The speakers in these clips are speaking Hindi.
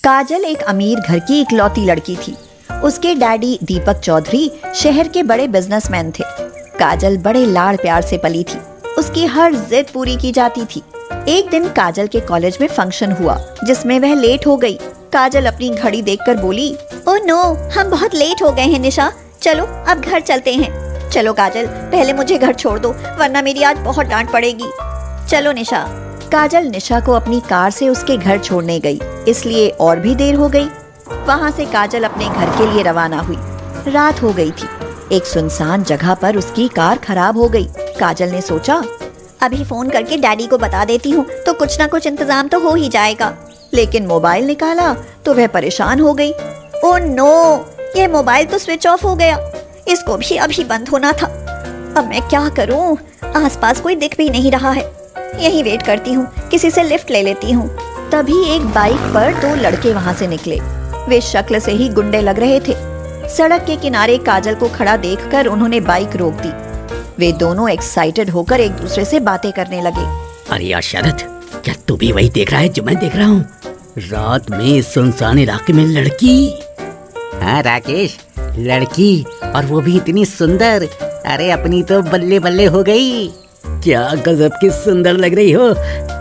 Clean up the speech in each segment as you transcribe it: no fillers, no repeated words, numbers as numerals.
काजल एक अमीर घर की इकलौती लड़की थी। उसके डैडी दीपक चौधरी शहर के बड़े बिजनेसमैन थे। काजल बड़े लाड़ प्यार से पली थी। उसकी हर जिद पूरी की जाती थी। एक दिन काजल के कॉलेज में फंक्शन हुआ जिसमें वह लेट हो गई। काजल अपनी घड़ी देखकर बोली, ओह नो, हम बहुत लेट हो गए हैं निशा, चलो अब घर चलते हैं। चलो काजल, पहले मुझे घर छोड़ दो वरना मेरी आज बहुत डांट पड़ेगी। चलो निशा। काजल निशा को अपनी कार से उसके घर छोड़ने गई, इसलिए और भी देर हो गई। वहाँ से काजल अपने घर के लिए रवाना हुई। रात हो गई थी। एक सुनसान जगह पर उसकी कार खराब हो गई। काजल ने सोचा, अभी फोन करके डैडी को बता देती हूँ तो कुछ ना कुछ इंतजाम तो हो ही जाएगा। लेकिन मोबाइल निकाला तो वह परेशान हो गई। ओह नो, ये मोबाइल तो स्विच ऑफ हो गया। इसको भी अभी बंद होना था। अब मैं क्या करूँ? आसपास कोई दिख भी नहीं रहा है। यहीं वेट करती हूँ, किसी से लिफ्ट ले लेती हूँ। तभी एक बाइक पर दो लड़के वहाँ से निकले। वे शक्ल से ही गुंडे लग रहे थे। सड़क के किनारे काजल को खड़ा देखकर उन्होंने बाइक रोक दी। वे दोनों एक्साइटेड होकर एक दूसरे से बातें करने लगे। अरे यार शरद, क्या तू भी वही देख रहा है जो मैं देख रहा हूँ? रात में इस सुनसान इलाके में लड़की। हाँ राकेश, लड़की, और वो भी इतनी सुंदर। अरे अपनी तो बल्ले बल्ले हो गई। क्या गजब की सुंदर लग रही हो।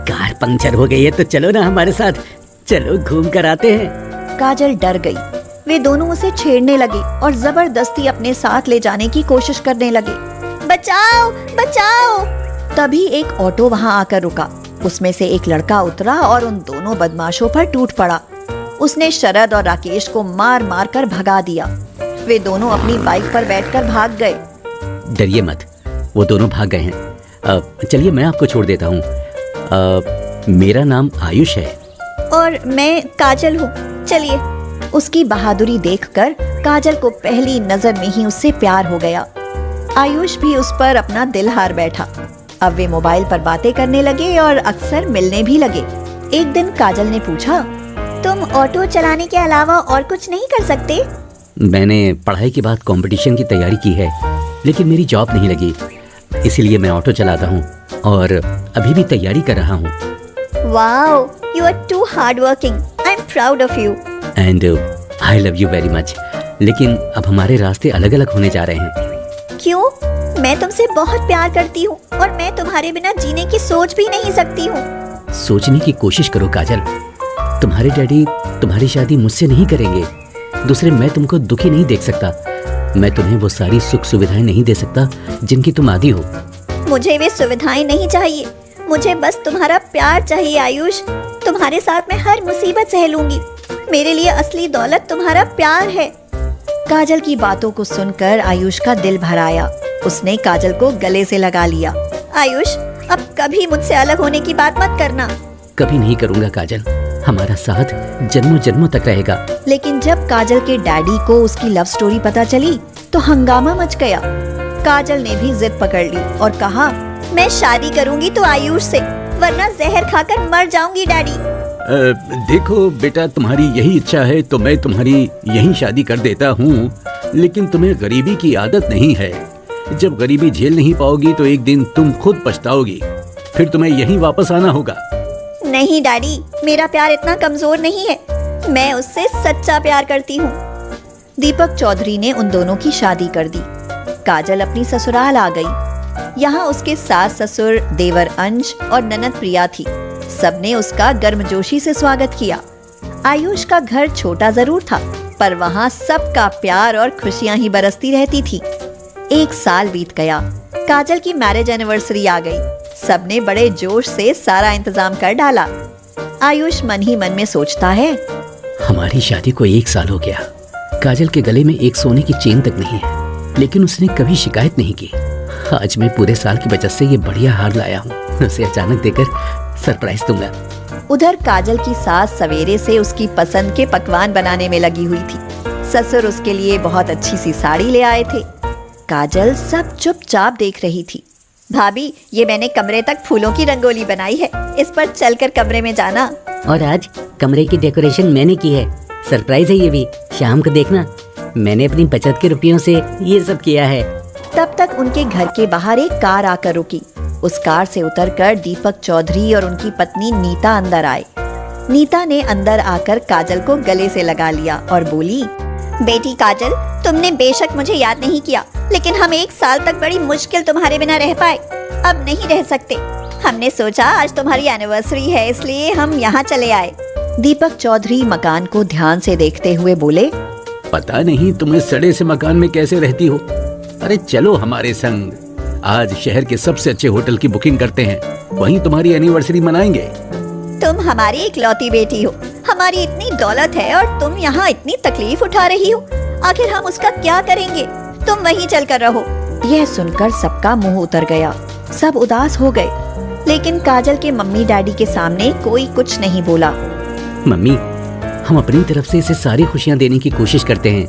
कार पंक्चर हो गई है तो चलो ना हमारे साथ, चलो घूम कर आते हैं। काजल डर गई। वे दोनों उसे छेड़ने लगे और जबरदस्ती अपने साथ ले जाने की कोशिश करने लगे। बचाओ बचाओ। तभी एक ऑटो वहाँ आकर रुका। उसमें से एक लड़का उतरा और उन दोनों बदमाशों पर टूट पड़ा। उसने शरद और राकेश को मार मार कर भगा दिया। वे दोनों अपनी बाइक पर बैठकर भाग गए। डरिए मत, वो दोनों भाग गए हैं। चलिए मैं आपको छोड़ देता हूँ। मेरा नाम आयुष है। और मैं काजल हूँ, चलिए। उसकी बहादुरी देखकर काजल को पहली नजर में ही उससे प्यार हो गया। आयुष भी उस पर अपना दिल हार बैठा। अब वे मोबाइल पर बातें करने लगे और अक्सर मिलने भी लगे। एक दिन काजल ने पूछा, तुम ऑटो चलाने के अलावा और कुछ नहीं कर सकते? मैंने पढ़ाई के बाद कंपटीशन की तैयारी की है, लेकिन मेरी जॉब नहीं लगी, इसीलिए मैं ऑटो चलाता हूँ और अभी भी तैयारी कर रहा हूँ। Wow, you are too hard working. I am proud of you. And I love you very much. लेकिन अब हमारे रास्ते अलग अलग होने जा रहे हैं। क्यों? मैं तुमसे बहुत प्यार करती हूँ और मैं तुम्हारे बिना जीने की सोच भी नहीं सकती हूँ। सोचने की कोशिश करो काजल। तुम्हारे डैडी तुम्हारी शादी मुझसे नहीं करेंगे। दूसरे, मैं तुमको दुखी नहीं देख सकता। मैं तुम्हें वो सारी सुख सुविधाएं नहीं दे सकता जिनकी तुम आदी हो। मुझे वे सुविधाएं नहीं चाहिए, मुझे बस तुम्हारा प्यार चाहिए आयुष। तुम्हारे साथ मैं हर मुसीबत सह लूंगी। मेरे लिए असली दौलत तुम्हारा प्यार है। काजल की बातों को सुनकर आयुष का दिल भर आया। उसने काजल को गले से लगा लिया। आयुष, अब कभी मुझसे अलग होने की बात मत करना। कभी नहीं करूँगा काजल, हमारा साथ जन्मों जन्मों तक रहेगा। लेकिन जब काजल के डैडी को उसकी लव स्टोरी पता चली तो हंगामा मच गया। काजल ने भी जिद पकड़ ली और कहा, मैं शादी करूंगी तो आयुष से, वरना जहर खाकर मर जाऊंगी डैडी। देखो बेटा, तुम्हारी यही इच्छा है तो मैं तुम्हारी यही शादी कर देता हूँ, लेकिन तुम्हें गरीबी की आदत नहीं है। जब गरीबी झेल नहीं पाओगी तो एक दिन तुम खुद पछताओगी, फिर तुम्हें यहीं वापस आना होगा। नहीं डैडी, मेरा प्यार इतना कमजोर नहीं है। मैं उससे सच्चा प्यार करती हूँ। दीपक चौधरी ने उन दोनों की शादी कर दी। काजल अपनी ससुराल आ गई। यहाँ उसके सास ससुर, देवर अंश और ननद प्रिया थी। सबने उसका गर्मजोशी से स्वागत किया। आयुष का घर छोटा जरूर था, पर वहाँ सबका प्यार और खुशियां ही बरसती रहती थी। एक साल बीत गया। काजल की मैरिज एनिवर्सरी आ गई। सबने बड़े जोश से सारा इंतजाम कर डाला। आयुष मन ही मन में सोचता है, हमारी शादी को 1 साल हो गया। काजल के गले में एक सोने की चेन तक नहीं है, लेकिन उसने कभी शिकायत नहीं की। आज मैं पूरे साल की बचत से ये बढ़िया हार लाया हूँ। उसे अचानक देकर सरप्राइज दूंगा। उधर काजल की सास सवेरे से उसकी पसंद के पकवान बनाने में लगी हुई थी। ससुर उसके लिए बहुत अच्छी सी साड़ी ले आए थे। काजल सब चुपचाप देख रही थी। भाभी, ये मैंने कमरे तक फूलों की रंगोली बनाई है, इस पर चलकर कमरे में जाना। और आज कमरे की डेकोरेशन मैंने की है। सरप्राइज है ये भी, शाम को देखना। मैंने अपनी बचत के रुपयों से ये सब किया है। तब तक उनके घर के बाहर एक कार आकर रुकी। उस कार से उतरकर दीपक चौधरी और उनकी पत्नी नीता अंदर आए। नीता ने अंदर आकर काजल को गले से लगा लिया और बोली, बेटी काजल, तुमने बेशक मुझे याद नहीं किया, लेकिन हम 1 साल तक बड़ी मुश्किल तुम्हारे बिना रह पाए। अब नहीं रह सकते। हमने सोचा आज तुम्हारी एनिवर्सरी है, इसलिए हम यहाँ चले आए। दीपक चौधरी मकान को ध्यान से देखते हुए बोले, पता नहीं तुम इस सड़े से मकान में कैसे रहती हो। अरे चलो हमारे संग, आज शहर के सबसे अच्छे होटल की बुकिंग करते हैं, वहीं तुम्हारी एनिवर्सरी मनाएंगे। तुम हमारी इकलौती बेटी हो, हमारी इतनी दौलत है और तुम यहाँ इतनी तकलीफ उठा रही हो। आखिर हम उसका क्या करेंगे? तुम वहीं चलकर रहो। यह सुनकर सबका मुंह उतर गया, सब उदास हो गए, लेकिन काजल के मम्मी डैडी के सामने कोई कुछ नहीं बोला। मम्मी, हम अपनी तरफ से इसे सारी खुशियाँ देने की कोशिश करते हैं।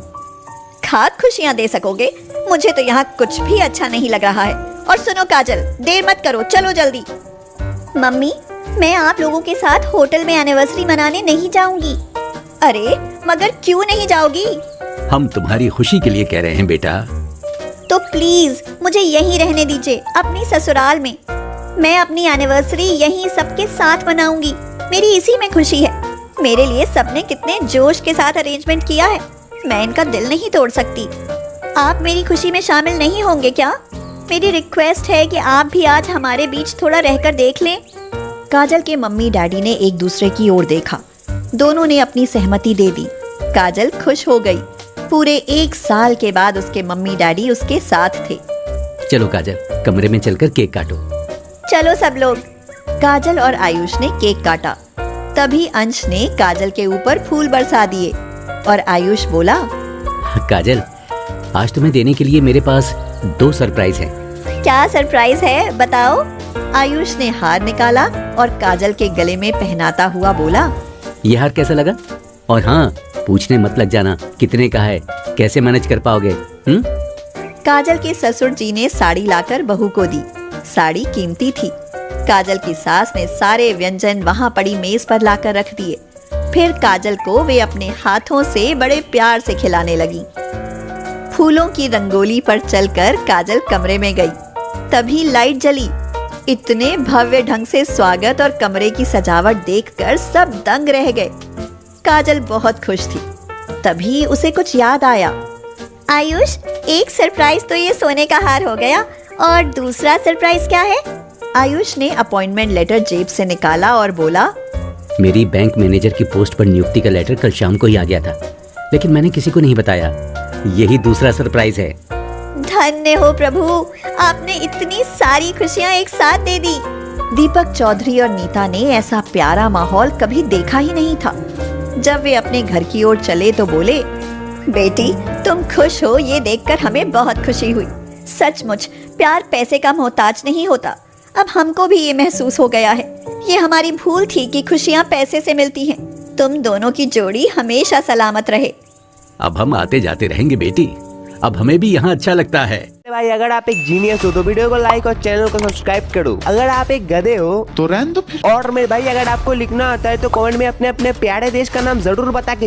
खाक खुशियाँ दे सकोगे? मुझे तो यहाँ कुछ भी अच्छा नहीं लग रहा है। और सुनो काजल, देर मत करो, चलो जल्दी। मम्मी, मैं आप लोगों के साथ होटल में एनिवर्सरी मनाने नहीं जाऊंगी। अरे मगर क्यों नहीं जाओगी? हम तुम्हारी खुशी के लिए कह रहे हैं बेटा। तो प्लीज मुझे यहीं रहने दीजिए, अपनी ससुराल में। मैं अपनी एनिवर्सरी यहीं सबके साथ मनाऊंगी। मेरी इसी में खुशी है। मेरे लिए सबने कितने जोश के साथ अरेंजमेंट किया है, मैं इनका दिल नहीं तोड़ सकती। आप मेरी खुशी में शामिल नहीं होंगे क्या? मेरी रिक्वेस्ट है कि आप भी आज हमारे बीच थोड़ा रहकर देख लें। काजल के मम्मी डैडी ने एक दूसरे की ओर देखा, दोनों ने अपनी सहमति दे दी। काजल खुश हो गई। पूरे 1 साल के बाद उसके मम्मी डैडी उसके साथ थे। चलो काजल, कमरे में चलकर केक काटो। चलो सब लोग। काजल और आयुष ने केक काटा। तभी अंश ने काजल के ऊपर फूल बरसा दिए और आयुष बोला, काजल, आज तुम्हें देने के लिए मेरे पास 2 सरप्राइज हैं। क्या सरप्राइज है, बताओ। आयुष ने हार निकाला और काजल के गले में पहनाता हुआ बोला, ये हार कैसा लगा? और हाँ, पूछने मत लग जाना कितने का है, कैसे मैनेज कर पाओगे? काजल के ससुर जी ने साड़ी लाकर बहू को दी। साड़ी कीमती थी। काजल की सास ने सारे व्यंजन वहाँ पड़ी मेज पर लाकर रख दिए। फिर काजल को वे अपने हाथों से बड़े प्यार से खिलाने लगी। फूलों की रंगोली पर चलकर काजल कमरे में गई। तभी लाइट जली। इतने भव्य ढंग से स्वागत और कमरे की सजावट देखकर सब दंग रह गए। काजल बहुत खुश थी। तभी उसे कुछ याद आया। आयुष, एक सरप्राइज तो ये सोने का हार हो गया, और दूसरा सरप्राइज क्या है? आयुष ने अपॉइंटमेंट लेटर जेब से निकाला और बोला, मेरी बैंक मैनेजर की पोस्ट पर नियुक्ति का लेटर कल शाम को ही आ गया था, लेकिन मैंने किसी को नहीं बताया। यही दूसरा सरप्राइज है। धन्य हो प्रभु, आपने इतनी सारी खुशियां एक साथ दे दी। दीपक चौधरी और नीता ने ऐसा प्यारा माहौल कभी देखा ही नहीं था। जब वे अपने घर की ओर चले तो बोले, बेटी, तुम खुश हो ये देखकर हमें बहुत खुशी हुई। सचमुच प्यार पैसे का मोहताज नहीं होता। अब हमको भी ये महसूस हो गया है। ये हमारी भूल थी कि खुशियाँ पैसे से मिलती हैं। तुम दोनों की जोड़ी हमेशा सलामत रहे। अब हम आते जाते रहेंगे बेटी, अब हमें भी यहाँ अच्छा लगता है। भाई, अगर आप एक जीनियस हो तो वीडियो को लाइक और चैनल को सब्सक्राइब करो। अगर आप एक गधे हो तो रहने दो फिर। और मेरे भाई, अगर आपको लिखना आता है तो कमेंट में अपने अपने प्यारे देश का नाम जरूर बता के